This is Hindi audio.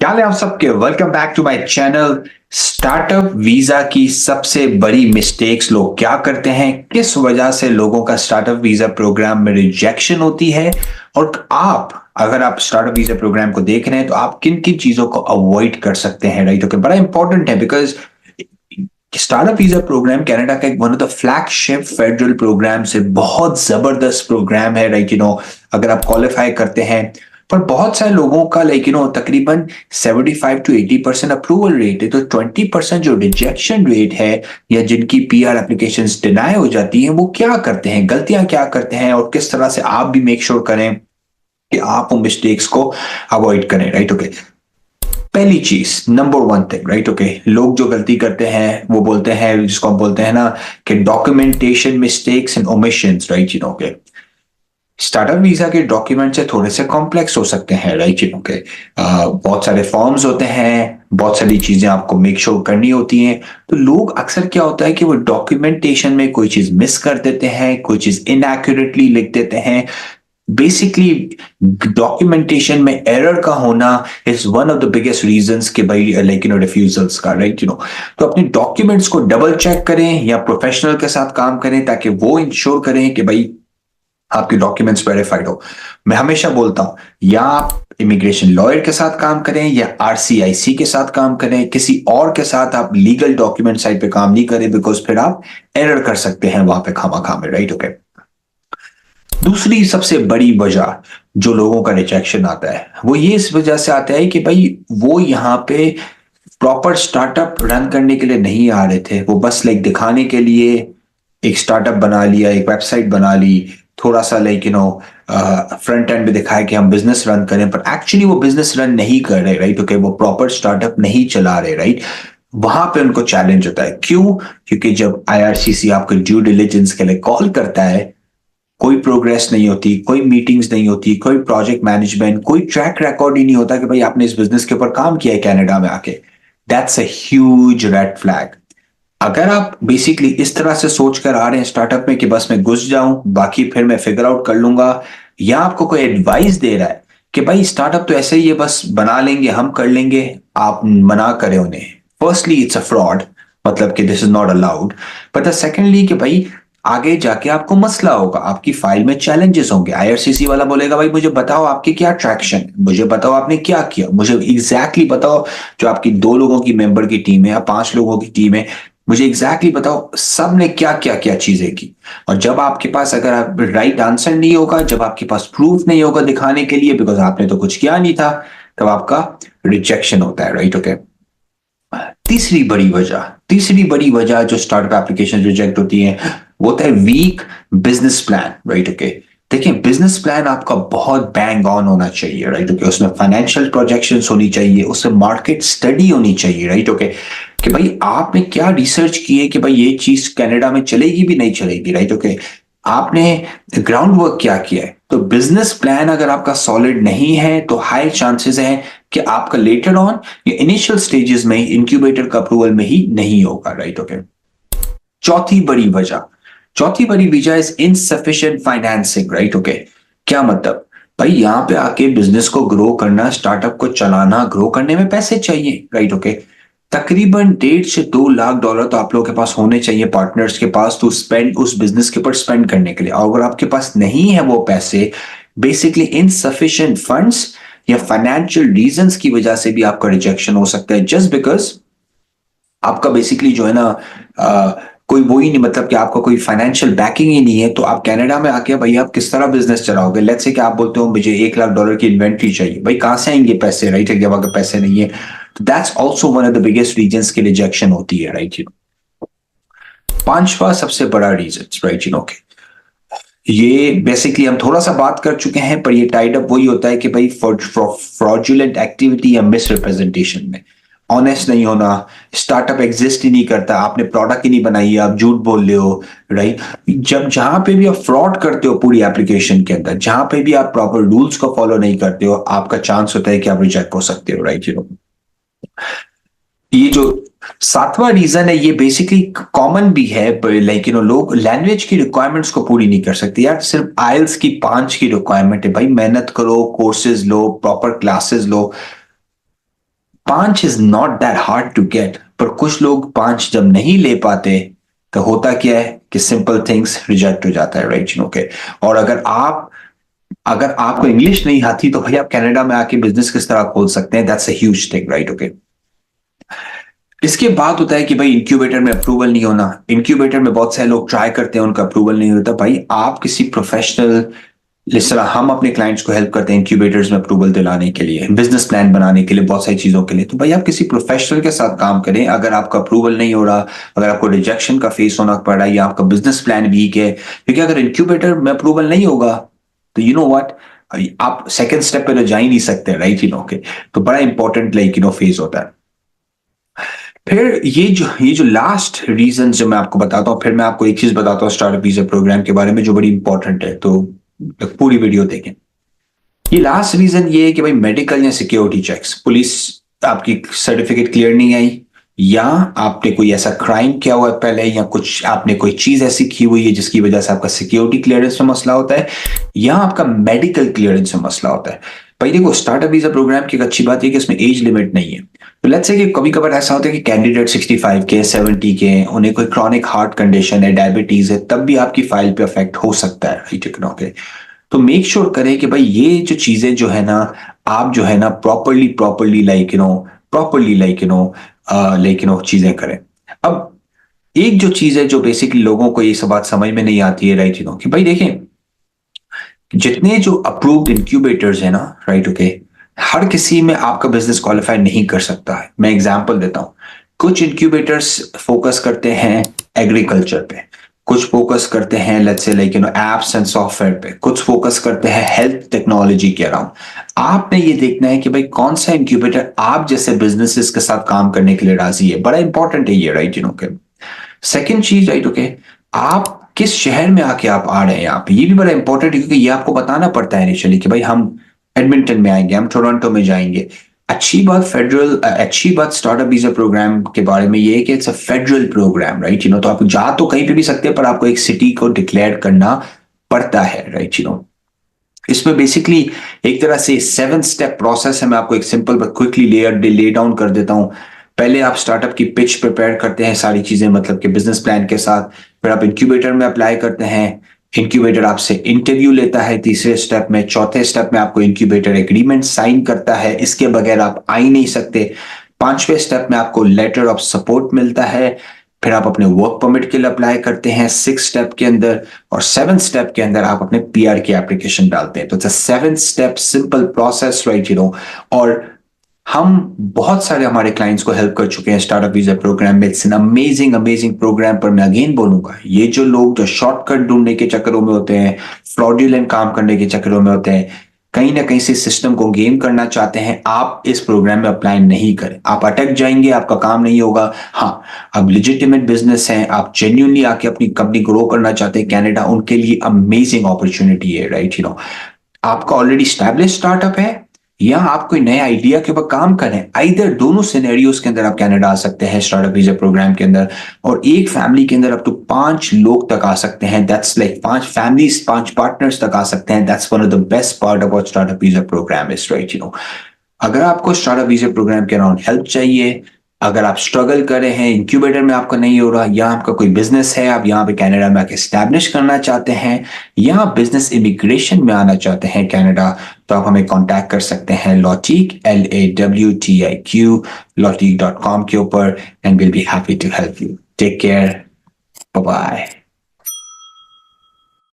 क्या हाल है आप सबके। Welcome back to my channel. Startup visa की सबसे बड़ी मिस्टेक्स लोग क्या करते हैं, किस वजह से लोगों का स्टार्टअप वीजा प्रोग्राम में रिजेक्शन होती है, और आप अगर आप स्टार्टअप वीजा प्रोग्राम को देख रहे हैं तो आप किन किन चीजों को अवॉइड कर सकते हैं। राइट, ओके, बड़ा इंपॉर्टेंट है because startup visa program Canada का एक one of the flagship federal program से बहुत जबरदस्त प्रोग्राम है। राइट, अगर आप क्वालिफाई करते हैं, पर बहुत सारे लोगों का तकरीबन 75 to 80% अप्रूवल रेट है, तो 20% जो रिजेक्शन रेट है या जिनकी पीआर एप्लीकेशंस डिनाई हो जाती हैं, वो क्या करते हैं, गलतियां क्या करते हैं, और किस तरह से आप भी मेक श्योर करें कि आप उन मिस्टेक्स को अवॉइड करें। Right, okay. पहली चीज, number one thing, right, okay, लोग जो गलती करते हैं वो बोलते हैं, जिसको हम बोलते हैं ना कि documentation mistakes and omissions. Right, okay, startup visa के डॉक्यूमेंट से थोड़े से कॉम्प्लेक्स हो सकते हैं। राइट, ओके, बहुत सारे फॉर्म्स होते हैं, बहुत सारी चीजें आपको मेक श्योर करनी होती हैं, तो लोग अक्सर क्या होता है कि वो डॉक्यूमेंटेशन में कोई चीज मिस कर देते हैं, कोई चीज इनएक्यूरेटली लिख देते हैं। बेसिकली डॉक्यूमेंटेशन में एरर का होना is one of the biggest reasons कि भाई रिफ्यूजल्स का। राइट, तो अपने डॉक्यूमेंट्स को डबल चेक करें या प्रोफेशनल के साथ काम करें ताकि वो इंश्योर करें कि भाई आपके डॉक्यूमेंट्स वेरीफाइड हो। मैं हमेशा बोलता हूं, या आप इमिग्रेशन लॉयर के साथ काम करें या आरसीआईसी के साथ काम करें, किसी और के साथ आप लीगल डॉक्यूमेंट साइड पे काम नहीं करें, बिकॉज फिर आप एरर कर सकते हैं वहां पे खामा में। Right, okay. दूसरी सबसे बड़ी वजह जो लोगों का रिजेक्शन आता है वो ये इस वजह से आता है कि भाई वो यहाँ पे प्रॉपर स्टार्टअप रन करने के लिए नहीं आ रहे थे, वो बस दिखाने के लिए एक स्टार्टअप बना लिया, एक वेबसाइट बना ली, थोड़ा सा फ्रंट एंड पे दिखाया कि हम बिजनेस रन करें, पर एक्चुअली वो बिजनेस रन नहीं कर रहे। राइट, ओके, वो प्रॉपर स्टार्टअप नहीं चला रहे। राइट, वहां पे उनको चैलेंज होता है। क्यों? क्योंकि जब आईआरसीसी आपको ड्यू डिलिजेंस के लिए कॉल करता है, कोई प्रोग्रेस नहीं होती, कोई मीटिंग्स नहीं होती, कोई प्रोजेक्ट मैनेजमेंट, कोई ट्रैक रिकॉर्ड ही नहीं होता कि भाई आपने इस बिजनेस के ऊपर काम किया है कनाडा में आके। That's a huge red flag. अगर आप बेसिकली इस तरह से सोच कर आ रहे हैं स्टार्टअप में कि बस मैं घुस जाऊं, बाकी फिर मैं फिगर आउट कर लूंगा, या आपको कोई एडवाइस दे रहा है कि भाई स्टार्टअप तो ऐसे ही है, बस बना लेंगे, हम कर लेंगे, आप मना करें उन्हें, फर्स्टली इट्स अ फ्रॉड, मतलब कि this is not allowed. But secondly कि भाई आगे जाके आपको मसला होगा, आपकी फाइल में चैलेंजेस होंगे। आईआरसीसी वाला बोलेगा भाई मुझे बताओ आपके क्या ट्रैक्शन, मुझे बताओ आपने क्या किया, मुझे एग्जैक्टली बताओ, जो आपकी 2 लोगों की मेंबर की टीम है या 5 लोगों की टीम है, मुझे एग्जैक्टली बताओ सब ने क्या क्या क्या चीजें की। और जब आपके पास अगर आप राइट आंसर नहीं होगा, जब आपके पास प्रूफ नहीं होगा दिखाने के लिए, बिकॉज आपने तो कुछ किया नहीं था, तब आपका रिजेक्शन होता है। Right, okay. तीसरी बड़ी वजह जो स्टार्टअप एप्लीकेशन रिजेक्ट होती है वो होता है weak business plan. Right, okay. देखिए, बिजनेस प्लान आपका बहुत बैंग ऑन होना चाहिए। राइट, ओके, उसमें फाइनेंशियल प्रोजेक्शंस होनी चाहिए, उसमें मार्केट स्टडी होनी चाहिए। राइट, ओके, कि भाई आपने क्या रिसर्च की है कि भाई ये चीज कनाडा में चलेगी भी नहीं चलेगी। राइट, ओके, आपने ग्राउंड वर्क क्या किया है। तो बिजनेस प्लान अगर आपका सॉलिड नहीं है तो हाई चांसेस है कि आपका लेटर ऑन या इनिशियल स्टेजेस में इंक्यूबेटर का अप्रूवल में ही नहीं होगा। Right, okay. चौथी बड़ी वजह चौथी बड़ी वजह is insufficient financing. Right, okay, क्या मतलब? भाई यहां पे आके बिजनेस को ग्रो करना, स्टार्टअप को चलाना, ग्रो करने में पैसे चाहिए। राइट, ओके, तकरीबन 1.5 से 2 लाख डॉलर तो आप लोगों के पास होने चाहिए पार्टनर्स के पास, टू स्पेंड उस बिजनेस के ऊपर स्पेंड करने के लिए। और अगर आपके पास नहीं है वो पैसे, बेसिकली इनसफिशिएंट फंड्स या फाइनेंशियल रीजंस की वजह से भी आपका रिजेक्शन हो सकता है, जस्ट बिकॉज आपका बेसिकली जो है ना कोई वो ही नहीं, मतलब कि आपका कोई फाइनेंशियल बैकिंग ही नहीं है। तो आप कनाडा में आके भाई आप किस तरह बिजनेस चलाओगे? लेट्स से कि आप बोलते हो मुझे 1 लाख डॉलर की इन्वेंट्री चाहिए, भाई कहां से आएंगे पैसे? राइट, जब अगर पैसे नहीं है तो that's also one of the biggest reason की रिजेक्शन होती है। राइट, पांचवा सबसे बड़ा रीजन, राइट, ओके, ये बेसिकली हम थोड़ा सा बात कर चुके हैं, पर ये टाइड अप वही होता है कि भाई फ्रॉडुलेंट एक्टिविटी या मिस रिप्रेजेंटेशन में ऑनेस्ट नहीं होना। स्टार्टअप एग्जिस्ट ही नहीं करता, आपने प्रोडक्ट ही नहीं बनाई है, आप झूठ बोल रहे हो। राइट, जब जहां पे भी आप फ्रॉड करते हो पूरी एप्लीकेशन के अंदर, जहां पे भी आप प्रॉपर रूल्स को फॉलो नहीं करते हो, आपका चांस होता है कि आप रिजेक्ट हो सकते हो। राइट, ये जो सातवां रीजन है ये बेसिकली कॉमन भी है, लोग लैंग्वेज की रिक्वायरमेंट्स को पूरी नहीं कर सकते। यार सिर्फ आइल्स की 5 की रिक्वायरमेंट है, भाई मेहनत करो, कोर्सेज लो, प्रॉपर क्लासेस लो, 5 is not that hard to get, पर कुछ लोग 5 जब नहीं ले पाते तो होता क्या है कि सिंपल थिंग्स रिजेक्ट हो जाता है, राइट? ओके। और अगर आपको इंग्लिश नहीं आती तो भाई आप कनाडा में आके बिजनेस किस तरह खोल सकते हैं? That's a huge thing, right? Okay. इसके बाद होता है कि भाई इंक्यूबेटर में अप्रूवल नहीं होना। इंक्यूबेटर में बहुत सारे लोग ट्राई करते हैं, उनका अप्रूवल नहीं होता। भाई आप किसी प्रोफेशनल, जिस तरह हम अपने क्लाइंट्स को हेल्प करते हैं इंक्यूबेटर्स में अप्रूवल दिलाने के लिए, बिजनेस प्लान बनाने के लिए, बहुत सारी चीजों के लिए, तो भाई आप किसी प्रोफेशनल के साथ काम करें। अगर आपका अप्रूवल नहीं हो रहा, अगर आपको रिजेक्शन का फेस होना पड़ रहा है, या आपका बिजनेस प्लान वीक है, क्योंकि अगर इंक्यूबेटर में अप्रूवल नहीं होगा तो यू नो व्हाट, आप सेकेंड स्टेप पे तो जा ही नहीं सकते, राइट? ओके। तो बड़ा इंपॉर्टेंट फेज होता है। फिर ये जो लास्ट रीजन जो मैं आपको बताता हूँ, फिर मैं आपको एक चीज बताता हूँ स्टार्टअप वीजा प्रोग्राम के बारे में जो बड़ी इंपॉर्टेंट है, तो पूरी वीडियो देखें। ये लास्ट रीजन ये है कि भाई मेडिकल या सिक्योरिटी चेक्स, पुलिस आपकी सर्टिफिकेट क्लियर नहीं आई, या आपने कोई ऐसा क्राइम किया हुआ है पहले, या कुछ आपने कोई चीज ऐसी की हुई है जिसकी वजह से आपका सिक्योरिटी क्लियरेंस में मसला होता है, या आपका मेडिकल क्लियरेंस में मसला होता है। भाई देखो, स्टार्टअप वीजा प्रोग्राम की एक अच्छी बात है कि इसमें एज लिमिट नहीं है। तो लेट्स से कि कभी कभार ऐसा होता है कि कैंडिडेट 65 के, 70 के, उन्हें कोई क्रॉनिक हार्ट कंडीशन है, डायबिटीज है, तब भी आपकी फाइल पे अफेक्ट हो सकता है, राइट? ओके। तो मेक श्योर करें कि भाई ये जो चीजें जो है ना, आप जो है ना प्रॉपरली चीजें करें। अब एक जो चीज है जो बेसिकली लोगों को ये सब बात समझ में नहीं आती है, राइट? कि भाई देखें, जितने जो अप्रूव्ड इंक्यूबेटर्स है ना, राइट? ओके, हर किसी में आपका बिजनेस क्वालिफाई नहीं कर सकता है। मैं एग्जांपल देता हूं। कुछ इंक्यूबेटर्स फोकस करते हैं एग्रीकल्चर पे, कुछ फोकस करते हैं let's say apps and software पे, कुछ फोकस करते हैं हेल्थ टेक्नोलॉजी के अराउंड। आपने ये देखना है कि भाई कौन सा इंक्यूबेटर आप जैसे बिजनेसेस के साथ काम करने के लिए राजी है। बड़ा इंपॉर्टेंट है ये, राइट? ओके। सेकेंड चीज, राइट? ओके, आप किस शहर में आके आप आ रहे हैं यहाँ पे, ये भी बड़ा इंपॉर्टेंट है, क्योंकि ये आपको बताना पड़ता है इनिशियली कि भाई हम एडमिंटन में आएंगे, हम टोरंटो में जाएंगे। अच्छी बात स्टार्टअप वीजा प्रोग्राम के बारे में ये है कि it's a federal program, right? तो आप जा तो कहीं पे भी सकते हैं, पर आपको एक सिटी को डिक्लेयर करना पड़ता है, राइट? इसमें बेसिकली एक तरह से 7 स्टेप प्रोसेस है। मैं आपको एक simple but quickly lay down कर देता हूं। पहले आप स्टार्टअप की पिच प्रिपेयर करते हैं, सारी चीजें मतलब कि बिजनेस प्लान के साथ। फिर आप इंक्यूबेटर में अप्लाई करते हैं, इंक्यूबेटर आपसे इंटरव्यू लेता है तीसरे स्टेप में। चौथे स्टेप में आपको इंक्यूबेटर एग्रीमेंट साइन करता है, इसके बगैर आप आ ही नहीं सकते। पांचवें स्टेप में आपको लेटर ऑफ सपोर्ट मिलता है। फिर आप अपने वर्क परमिट के लिए अप्लाई करते हैं 6 स्टेप के अंदर, और 7 स्टेप के अंदर आप अपने पीआर की एप्लीकेशन डालते हैं। तो 7 स्टेप सिंपल प्रोसेस, राइट? और हम बहुत सारे हमारे क्लाइंट्स को हेल्प कर चुके हैं स्टार्टअप वीजा प्रोग्राम में। It's an amazing program. पर मैं अगेन बोलूंगा, ये जो लोग जो शॉर्टकट ढूंढने के चक्करों में होते हैं, फ्रॉडुलेंट काम करने के चक्करों में होते हैं, कहीं ना कहीं से सिस्टम को गेम करना चाहते हैं, आप इस प्रोग्राम में अप्लाई नहीं करें। आप अटक जाएंगे, आपका काम नहीं होगा। हाँ, अब लिजिटिमेट बिजनेस है, आप जेन्युइनली आके अपनी कंपनी ग्रो करना चाहते हैं कनाडा, उनके लिए अमेजिंग अपॉर्चुनिटी है, राइट? आपका ऑलरेडी स्टैब्लिश स्टार्टअप है, या आप कोई नए आइडिया के ऊपर काम करें, आइदर दोनों सिनेरियोस के अंदर आप कनाडा आ सकते हैं स्टार्टअप वीजा प्रोग्राम के अंदर। और एक फैमिली के अंदर अब तो 5 लोग तक आ सकते हैं। दैट्स लाइक 5 फैमिलीज, 5 पार्टनर्स तक आ सकते हैं। That's one of the best part about startup visa program is, right? अगर आपको स्टार्टअप वीजा प्रोग्राम के अराउंड हेल्प चाहिए, अगर आप स्ट्रगल कर रहे हैं, इंक्यूबेटर में आपका नहीं हो रहा, या आपका कोई बिजनेस है, आप यहाँ पे कनाडा में आके स्टैब्लिश करना चाहते हैं, या बिजनेस इमिग्रेशन में आना चाहते हैं कनाडा, तो आप हमें कांटेक्ट कर सकते हैं लॉटिक LAWTIQ lotic.com के ऊपर, and will be happy to help you. Take care, bye bye.